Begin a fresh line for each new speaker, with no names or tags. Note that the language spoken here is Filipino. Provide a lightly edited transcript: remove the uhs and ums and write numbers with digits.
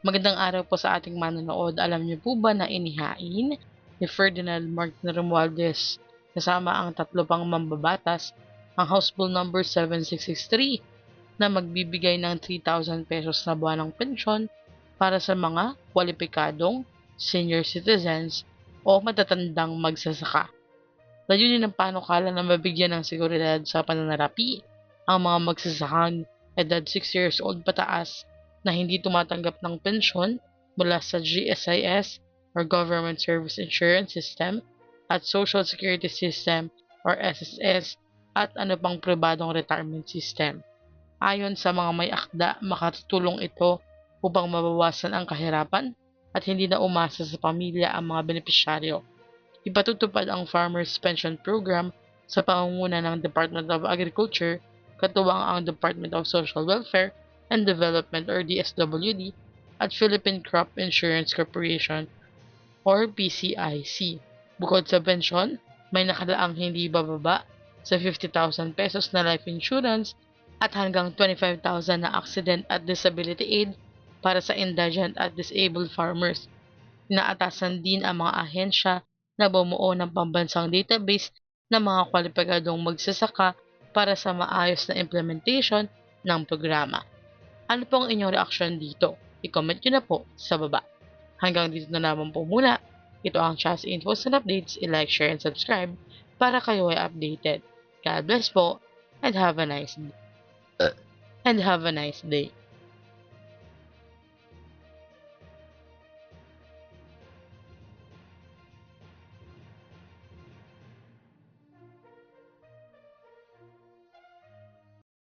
Magandang araw po sa ating manonood. Alam niyo po ba na inihain ni Ferdinand Martin Romualdez kasama ang tatlo pang mambabatas ang House Bill number 7663 na magbibigay ng 3,000 pesos na buwanang pensyon para sa mga kwalipikadong senior citizens o matatandang magsasaka. Layunin ng panukala na mabigyan ng seguridad sa pananarapi ang mga magsasakang edad 6 years old pataas na hindi tumatanggap ng pensyon mula sa GSIS or Government Service Insurance System at Social Security System or SSS at ano pang pribadong retirement system. Ayon sa mga may akda, makatutulong ito upang mabawasan ang kahirapan at hindi na umasa sa pamilya ang mga benepisyaryo. Ipatutupad ang Farmers Pension Program sa pangunguna ng Department of Agriculture, katuwang ang Department of Social Welfare and Development or DSWD at Philippine Crop Insurance Corporation or PCIC. Bukod sa pensyon, may nakalaang hindi bababa sa 50,000 pesos na life insurance at hanggang 25,000 na accident at disability aid para sa indigent at disabled farmers. Inaatasan din ang mga ahensya na bumuo ng pambansang database ng mga kwalipikadong magsasaka para sa maayos na implementation ng programa. Ano po ang inyong reaksyon dito? I-comment nyo na po sa baba. Hanggang dito na naman po muna. Ito ang Chas Infos and Updates. I-like, share, and subscribe para kayo ay updated. God bless po and have a nice day.